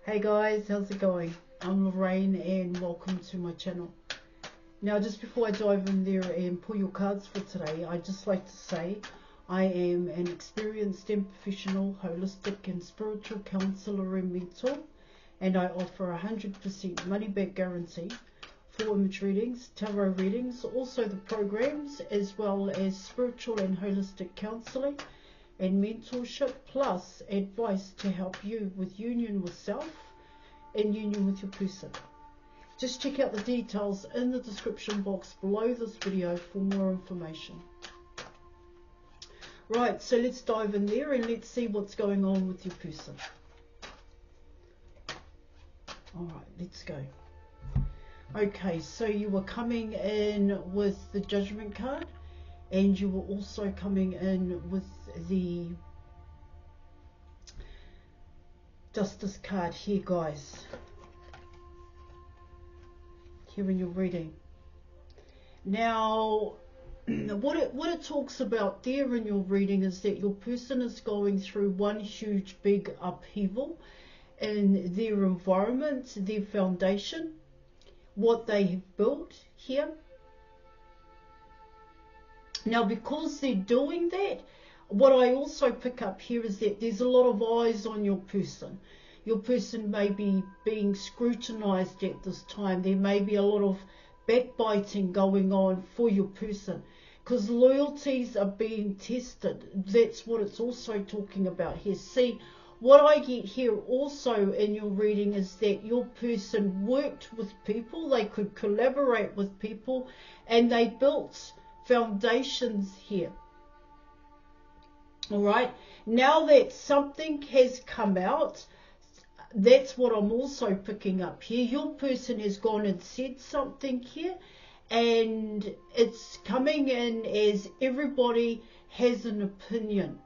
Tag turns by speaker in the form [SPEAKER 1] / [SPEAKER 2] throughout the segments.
[SPEAKER 1] Hey guys, how's it going? I'm Lorraine and welcome to my channel. Now just before I dive in there and pull your cards for today, I'd just like to say I am an experienced and professional holistic and spiritual counsellor and mentor, and I offer 100% money back guarantee for image readings, tarot readings, also the programs, as well as spiritual and holistic counselling and mentorship, plus advice to help you with union with self and union with your person. Just check out the details in the description box below this video for more information. Right, so let's dive in there and let's see what's going on with your person. Alright, let's go. Okay, so you were coming in with the Judgment card, and you were also coming in with the Justice card here, guys, here in your reading. Now what it talks about there in your reading is that your person is going through one huge big upheaval in their environment, their foundation, what they have built here. Now, because they're doing that, what I also pick up here is that there's a lot of eyes on your person. Your person may be being scrutinized at this time. There may be a lot of backbiting going on for your person, because loyalties are being tested. That's what it's also talking about here. See, what I get here also in your reading is that your person worked with people, they could collaborate with people, and they built foundations here. All right, now that something has come out, that's what I'm also picking up here. Your person has gone and said something here, and it's coming in as everybody has an opinion.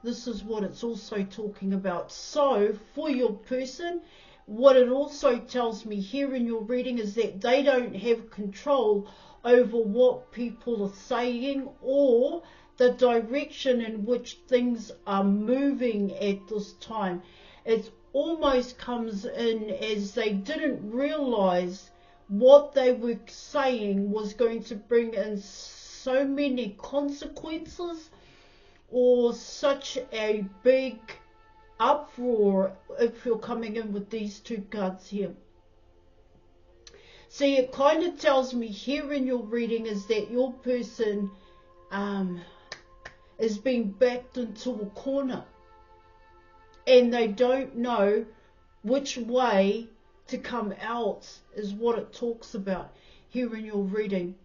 [SPEAKER 1] This is what it's also talking about. So for your person, what it also tells me here in your reading is that they don't have control over what people are saying or the direction in which things are moving at this time. It almost comes in as they didn't realize what they were saying was going to bring in so many consequences or such a big uproar if you're coming in with these two cards here. See, it kind of tells me here in your reading is that your person is being backed into a corner, and they don't know which way to come out, is what it talks about here in your reading.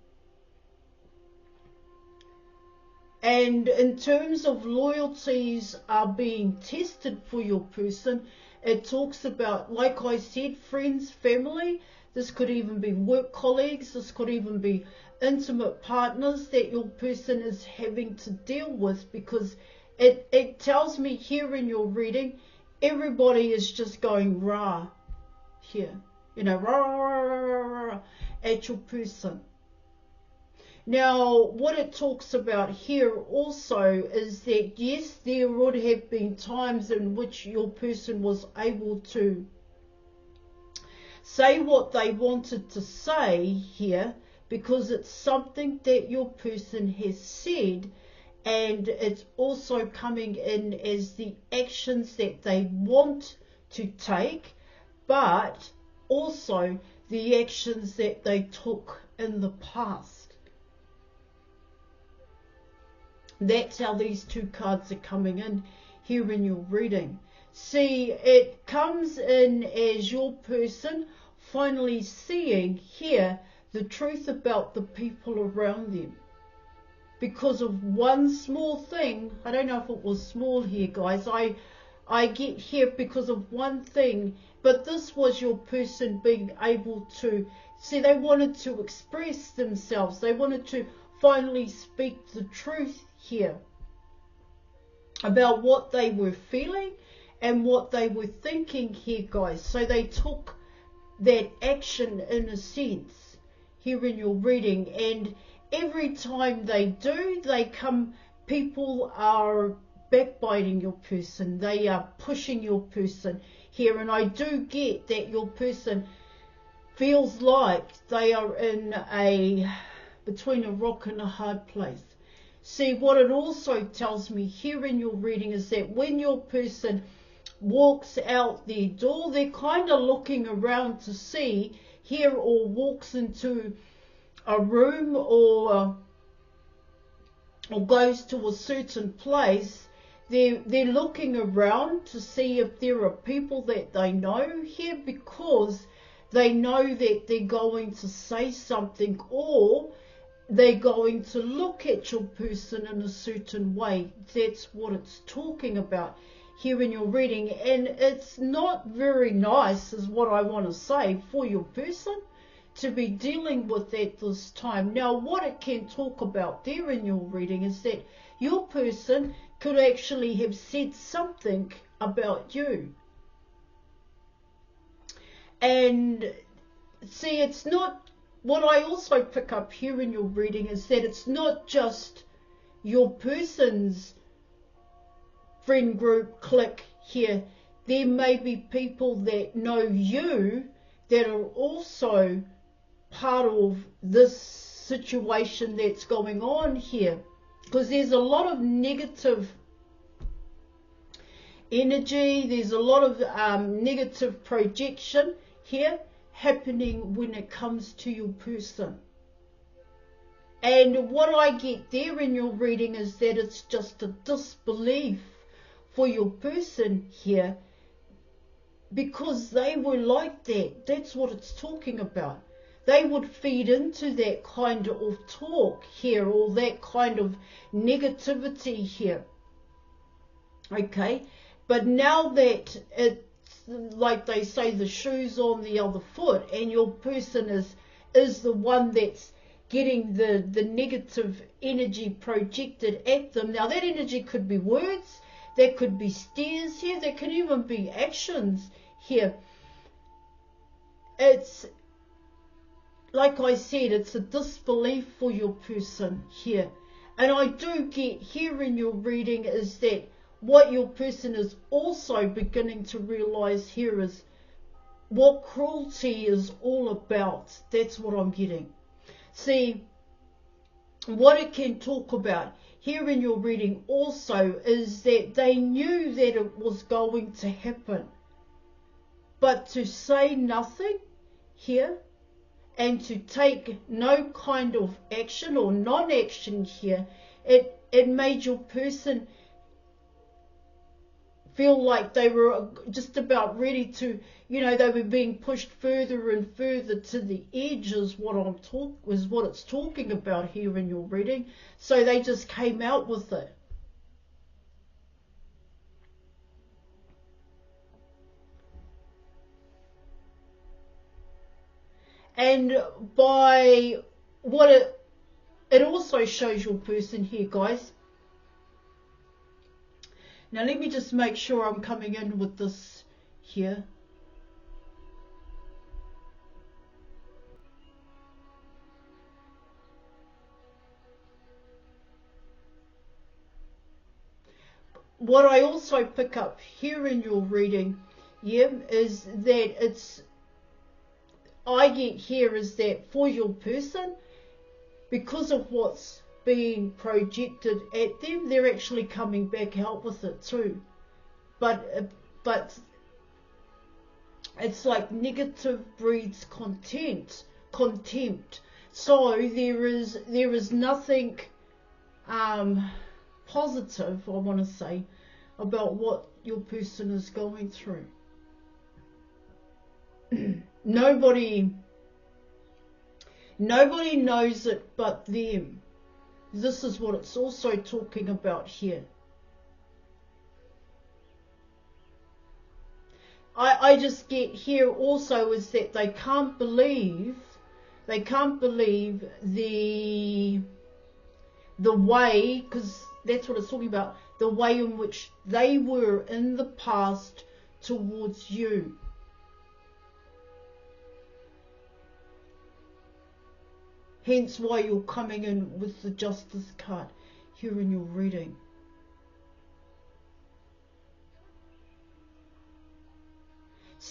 [SPEAKER 1] And in terms of loyalties are being tested for your person, it talks about, like I said, friends, family. This could even be work colleagues. This could even be intimate partners that your person is having to deal with, because it tells me here in your reading, everybody is just going rah here. You know, rah, rah, rah, rah, rah, at your person. Now, what it talks about here also is that, yes, there would have been times in which your person was able to say what they wanted to say here, because it's something that your person has said, and it's also coming in as the actions that they want to take, but also the actions that they took in the past. That's how these two cards are coming in here in your reading. See, it comes in as your person finally seeing here the truth about the people around them. Because of one small thing, I don't know if it was small here, guys, I get here because of one thing, but this was your person being able to, see, they wanted to express themselves. They wanted to finally speak the truth here about what they were feeling and what they were thinking here, guys. So they took that action in a sense here in your reading, and every time they do, people are backbiting your person, they are pushing your person here, and I do get that your person feels like they are between a rock and a hard place. See, what it also tells me here in your reading is that when your person walks out their door, they're kind of looking around to see here, or walks into a room, or goes to a certain place. They're looking around to see if there are people that they know here, because they know that they're going to say something, or they're going to look at your person in a certain way. That's what it's talking about here in your reading, and it's not very nice, is what I want to say, for your person to be dealing with at this time. Now, what it can talk about there in your reading is that your person could actually have said something about you. And see, it's not, what I also pick up here in your reading is that it's not just your person's friend group, clique here. There may be people that know you that are also part of this situation that's going on here, because there's a lot of negative energy, there's a lot of negative projection here happening when it comes to your person. And what I get there in your reading is that it's just a disbelief for your person here, because they were like that. That's what it's talking about. They would feed into that kind of talk here, or that kind of negativity here. Okay, but now that it's, like they say, the shoe's on the other foot, and your person is the one that's getting the negative energy projected at them. Now, that energy could be words, there could be stares here, there could even be actions here. It's, like I said, it's a disbelief for your person here. And I do get here in your reading is that what your person is also beginning to realize here is what cruelty is all about. That's what I'm getting. See, what it can talk about here in your reading also is that they knew that it was going to happen, but to say nothing here and to take no kind of action or non-action here, it made your person feel like they were just about ready to, they were being pushed further and further to the edge, is what it's talking about here in your reading. So they just came out with it. And by what it also shows your person here, guys. Now let me just make sure I'm coming in with this here. What I also pick up here in your reading, is that I get here is that for your person, because of what's being projected at them, they're actually coming back out with it too. But it's like negative breeds contempt. So there is nothing positive, I want to say, about what your person is going through. Nobody knows it but them. This is what it's also talking about here. I just get here also is that they can't believe the way, because that's what it's talking about, the way in which they were in the past towards you. Hence why you're coming in with the Justice card here in your reading.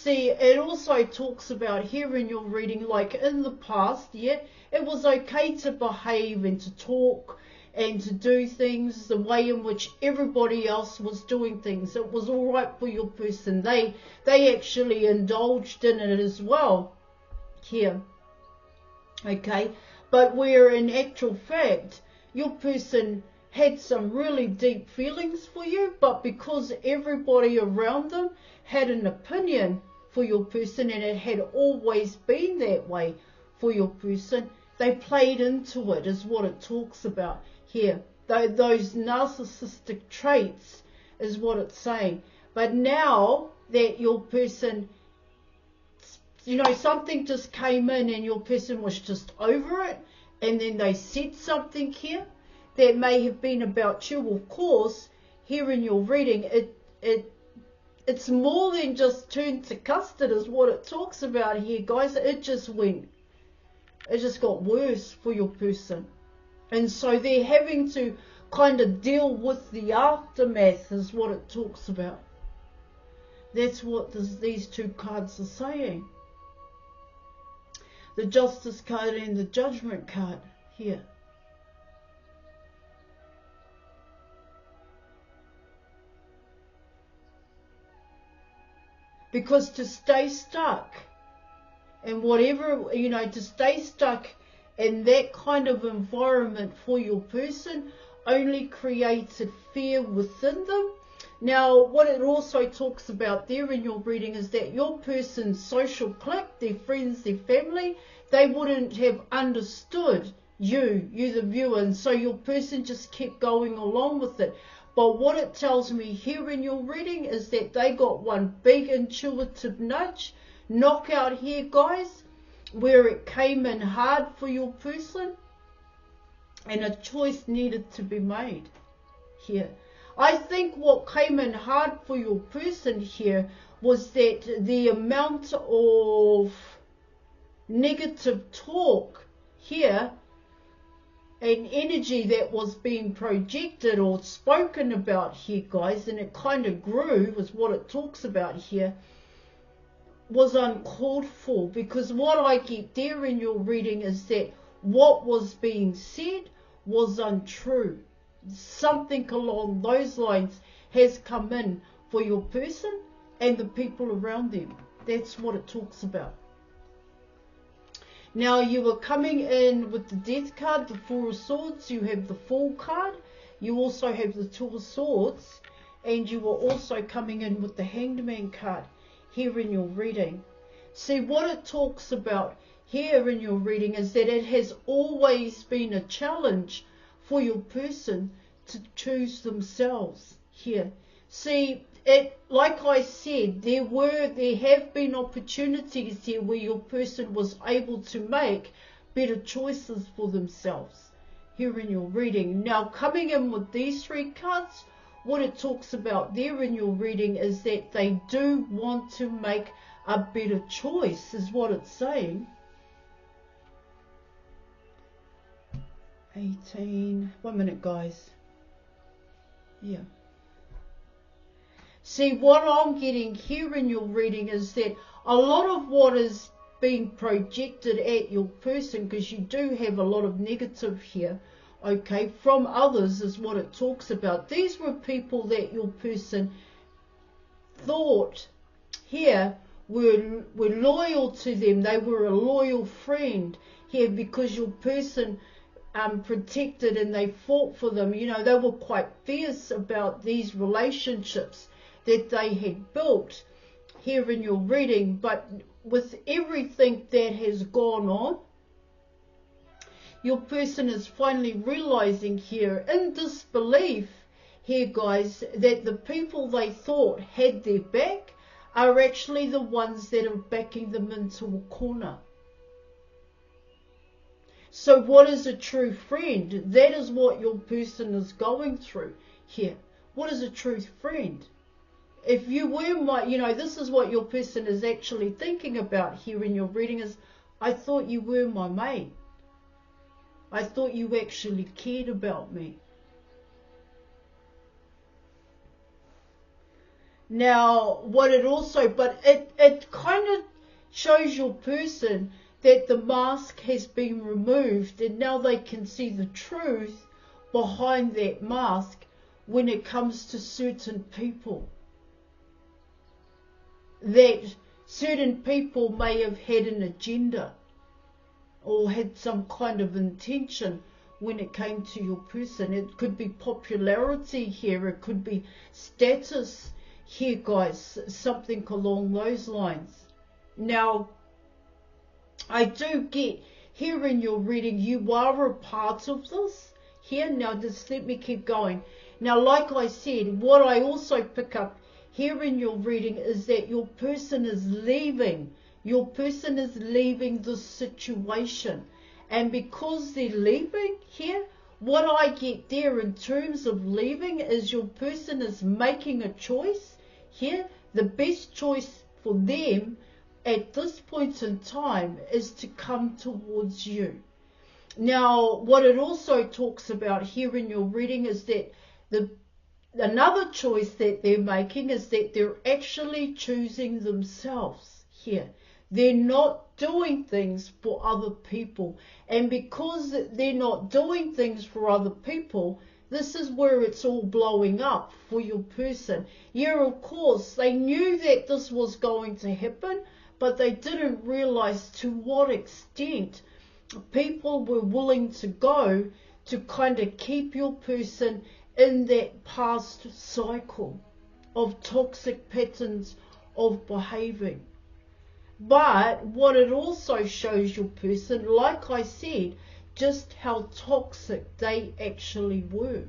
[SPEAKER 1] See, it also talks about here in your reading, like in the past, yeah, it was okay to behave and to talk and to do things the way in which everybody else was doing things. It was all right for your person. They actually indulged in it as well here, okay? But where in actual fact, your person had some really deep feelings for you, but because everybody around them had an opinion for your person, and it had always been that way for your person, they played into it, is what it talks about here. Those narcissistic traits is what it's saying. But now that your person, you know, something just came in and your person was just over it, and then they said something here that may have been about you. Of course, here in your reading, it's more than just turned to custard, is what it talks about here, guys. It just got worse for your person. And so they're having to kind of deal with the aftermath, is what it talks about. That's what these two cards are saying. The Justice card and the Judgment card here. Because to stay stuck and whatever, you know, to stay stuck in that kind of environment for your person only created fear within them. Now, what it also talks about there in your reading is that your person's social clique, their friends, their family, they wouldn't have understood you the viewer, and so your person just kept going along with it. But what it tells me here in your reading is that they got one big intuitive nudge, knockout here, guys, where it came in hard for your person and a choice needed to be made here. I think what came in hard for your person here was that the amount of negative talk here and energy that was being projected or spoken about here, guys, and it kind of grew, was what it talks about here, was uncalled for. Because what I get there in your reading is that what was being said was untrue. Something along those lines has come in for your person and the people around them. That's what it talks about. Now, you were coming in with the Death card, the Four of Swords. You have the Fool card. You also have the Two of Swords. And you were also coming in with the Hanged Man card here in your reading. See, what it talks about here in your reading is that it has always been a challenge for your person to choose themselves here. See, like I said, there have been opportunities here where your person was able to make better choices for themselves here in your reading. Now, coming in with these three cards, what it talks about there in your reading is that they do want to make a better choice, is what it's saying. 18, 1 minute, guys. Yeah. See, what I'm getting here in your reading is that a lot of what is being projected at your person, because you do have a lot of negative here, okay, from others, is what it talks about. These were people that your person thought here were loyal to them. They were a loyal friend here because your person protected and they fought for them. You know, they were quite fierce about these relationships that they had built here in your reading. But with everything that has gone on, your person is finally realizing here in disbelief here, guys, that the people they thought had their back are actually the ones that are backing them into a corner. So what is a true friend? That is what your person is going through here. What is a true friend? If you were my, you know, this is what your person is actually thinking about here in your reading is, I thought you were my mate. I thought you actually cared about me. Now, what it also, but it kind of shows your person that the mask has been removed and now they can see the truth behind that mask when it comes to certain people. That certain people may have had an agenda or had some kind of intention when it came to your person. It could be popularity here, it could be status here, guys, something along those lines. Now, I do get here in your reading, you are a part of this here. Now, just let me keep going. Now, like I said, what I also pick up here in your reading is that your person is leaving. Your person is leaving this situation. And because they're leaving here, what I get there in terms of leaving is your person is making a choice here. The best choice for them at this point in time is to come towards you. Now, what it also talks about here in your reading is that another choice that they're making is that they're actually choosing themselves here. They're not doing things for other people. And because they're not doing things for other people, this is where it's all blowing up for your person. Yeah, of course, they knew that this was going to happen, but they didn't realize to what extent people were willing to go to kind of keep your person in that past cycle of toxic patterns of behaving. But what it also shows your person, like I said, just how toxic they actually were.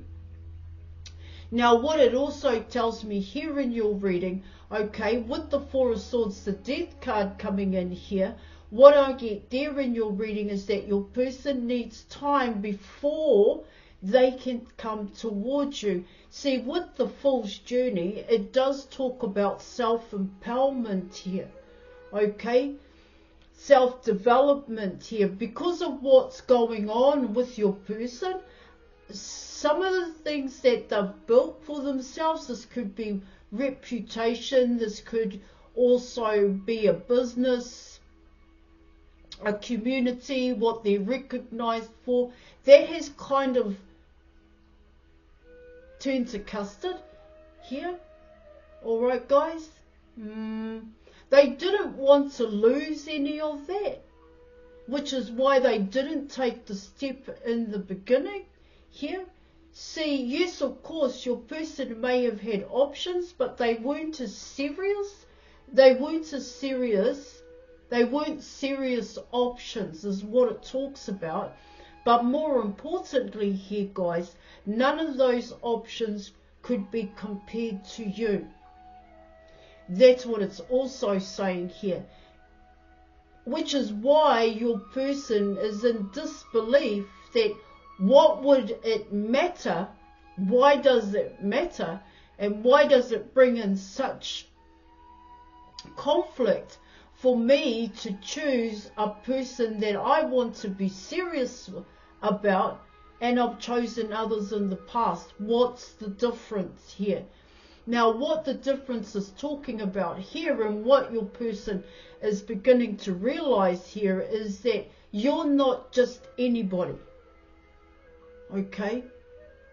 [SPEAKER 1] Now, what it also tells me here in your reading, okay, with the Four of Swords, the Death card coming in here, what I get there in your reading is that your person needs time before they can come towards you. See, with the Fool's Journey, it does talk about self-empowerment here, okay? Self-development here. Because of what's going on with your person, some of the things that they've built for themselves, this could be reputation, this could also be a business, a community, what they're recognized for, that has kind of turned to custard here. Alright, guys, they didn't want to lose any of that, which is why they didn't take the step in the beginning here. See, yes, of course, your person may have had options, but they weren't as serious. They weren't serious options is what it talks about. But more importantly here, guys, none of those options could be compared to you. That's what it's also saying here. Which is why your person is in disbelief that what would it matter? Why does it matter? And why does it bring in such conflict for me to choose a person that I want to be serious about, and I've chosen others in the past? What's the difference here? Now, what the difference is talking about here, and what your person is beginning to realize here, is that you're not just anybody. Okay?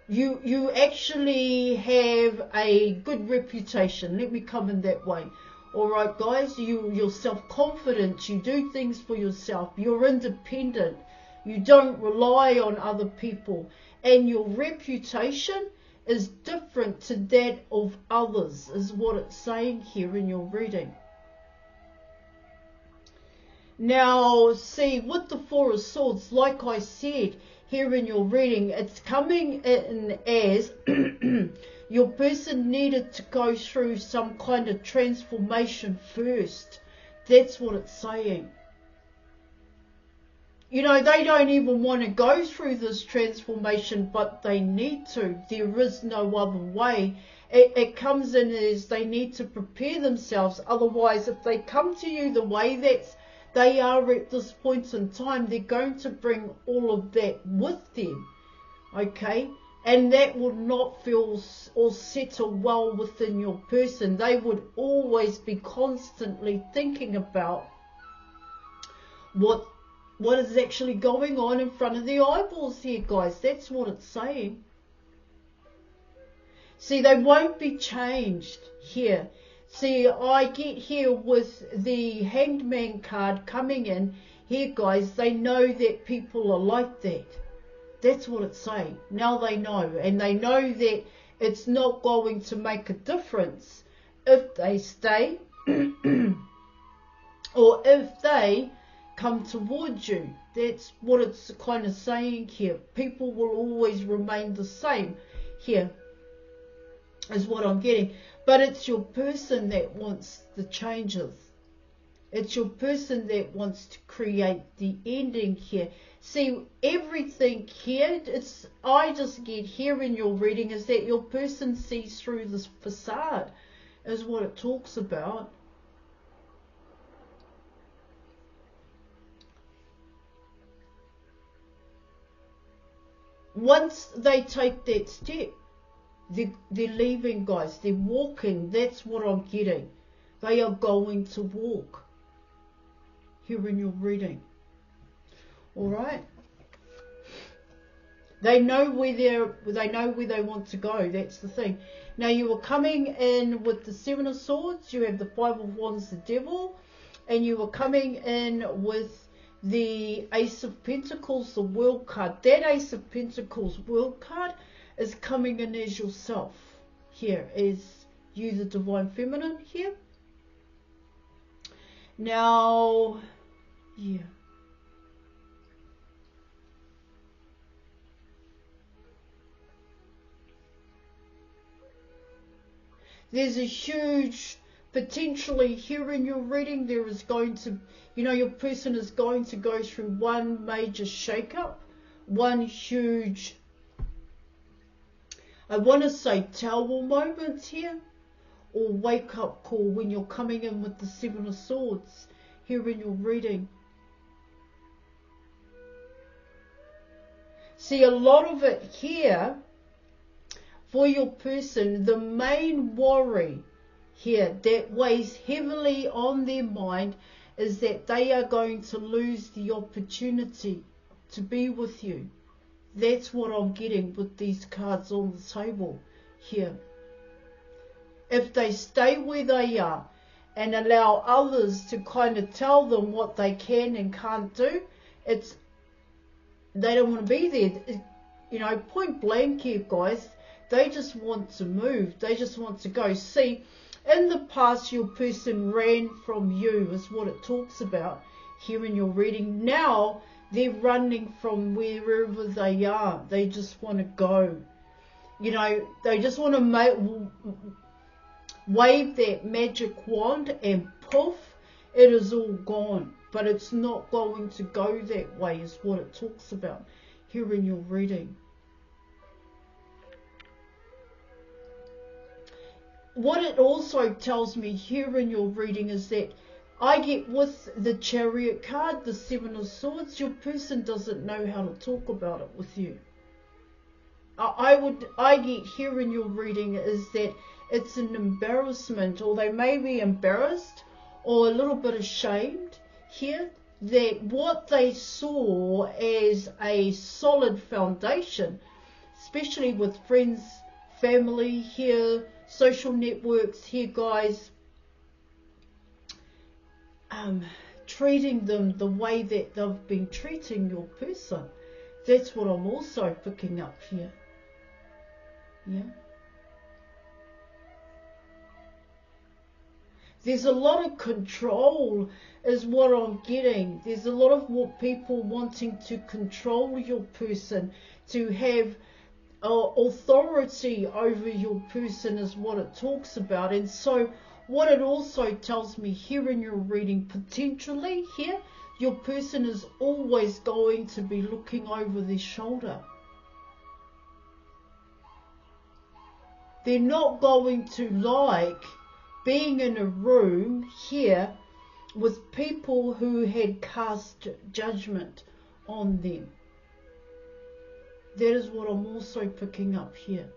[SPEAKER 1] You actually have a good reputation. Let me come in that way. Alright, guys, you're self-confident. You do things for yourself. You're independent. You don't rely on other people. And your reputation is different to that of others, is what it's saying here in your reading. Now, see, with the Four of Swords, like I said, here in your reading, it's coming in as your person needed to go through some kind of transformation first. That's what it's saying. You know, they don't even want to go through this transformation, but they need to. There is no other way. It comes in as they need to prepare themselves. Otherwise, if they come to you the way that they are at this point in time, they're going to bring all of that with them. Okay? And that would not feel or settle well within your person. They would always be constantly thinking about what is actually going on in front of their eyeballs here, guys. That's what it's saying. See, they won't be changed here. See, I get here with the Hanged Man card coming in here, guys. They know that people are like that. That's what it's saying. Now they know. And they know that it's not going to make a difference if they stay or if they come towards you. That's what it's kind of saying here. People will always remain the same here, is what I'm getting. But it's your person that wants the changes. It's your person that wants to create the ending here. See, everything here, I just get here in your reading is that your person sees through this facade, is what it talks about. Once they take that step, they're leaving, guys. They're walking. That's what I'm getting. They are going to walk here in your reading. All right. They know where they want to go. That's the thing. Now you are coming in with the Seven of Swords. You have the Five of Wands, the Devil, and you are coming in with the Ace of Pentacles, the World card. That Ace of Pentacles World card is coming in as yourself. Here is you, the Divine Feminine here. Now, yeah. There's a huge, potentially here in your reading, there is going to, your person is going to go through one major shake-up, one huge, I want to say tower moment here, or wake-up call when you're coming in with the Seven of Swords here in your reading. See, a lot of it here, for your person, the main worry here that weighs heavily on their mind is that they are going to lose the opportunity to be with you. That's what I'm getting with these cards on the table here. If they stay where they are and allow others to kind of tell them what they can and can't do, they don't want to be there. Point blank here, guys. They just want to move. They just want to go. See, in the past, your person ran from you, is what it talks about here in your reading. Now, they're running from wherever they are. They just want to go. They just want to wave that magic wand and poof, it is all gone. But it's not going to go that way, is what it talks about here in your reading. What it also tells me here in your reading is that I get with the Chariot card, the Seven of Swords, your person doesn't know how to talk about it with you. I get here in your reading is that it's an embarrassment, or they may be embarrassed or a little bit ashamed here, that what they saw as a solid foundation, especially with friends, family here, social networks here, guys, treating them the way that they've been treating your person. That's what I'm also picking up here. Yeah. There's a lot of control is what I'm getting. There's a lot of people wanting to control your person, to have authority over your person is what it talks about. And so what it also tells me here in your reading, potentially here, your person is always going to be looking over their shoulder. They're not going to like being in a room here with people who had cast judgment on them. That is what I'm also picking up here.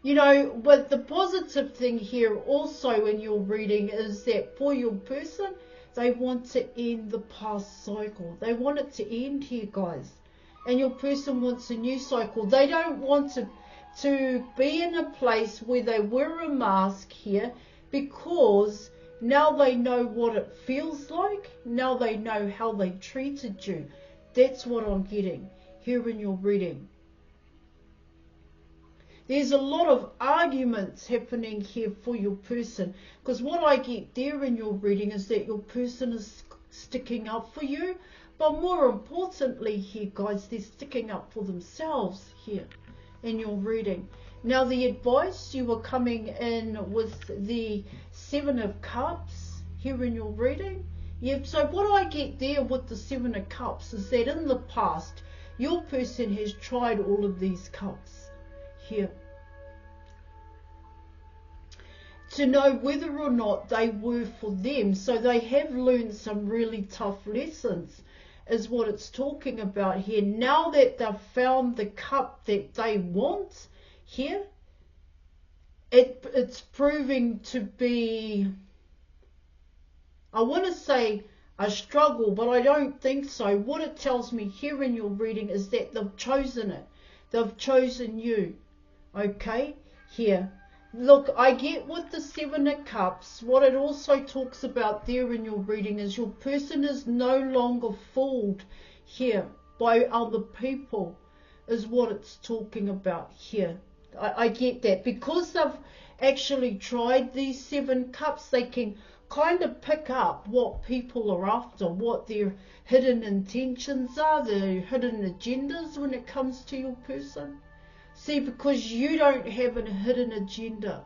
[SPEAKER 1] You know, but the positive thing here also in your reading is that for your person, they want to end the past cycle. They want it to end here, guys. And your person wants a new cycle. They don't want to be in a place where they wear a mask here, because now they know what it feels like. Now they know how they treated you. That's what I'm getting here in your reading. There's a lot of arguments happening here for your person, because what I get there in your reading is that your person is sticking up for you, but more importantly here, guys, they're sticking up for themselves here in your reading. Now, the advice, you were coming in with the 7 of Cups here in your reading. Yeah, so what I get there with the 7 of Cups is that in the past, your person has tried all of these cups here to know whether or not they were for them. So they have learned some really tough lessons, is what it's talking about here. Now that they've found the cup that they want here, it's proving to be, I want to say a struggle, but I don't think so. What it tells me here in your reading is that they've chosen it. They've chosen you. Okay, here. Look, I get with the 7 of Cups, what it also talks about there in your reading is your person is no longer fooled here by other people, is what it's talking about here. I get that. Because they've actually tried these 7 cups, they can kind of pick up what people are after, what their hidden intentions are, their hidden agendas when it comes to your person. See, because you don't have a hidden agenda.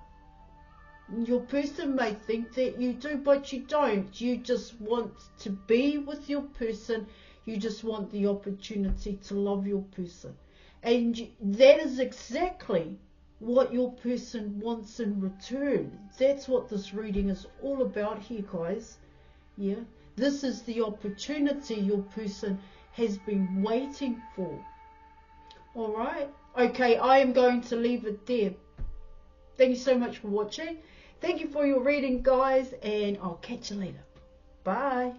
[SPEAKER 1] Your person may think that you do, but you don't. You just want to be with your person. You just want the opportunity to love your person. And that is exactly what your person wants in return. That's what this reading is all about here, guys. Yeah, this is the opportunity your person has been waiting for. All right. Okay, I am going to leave it there. Thank you so much for watching. Thank you for your reading, guys, and I'll catch you later. Bye.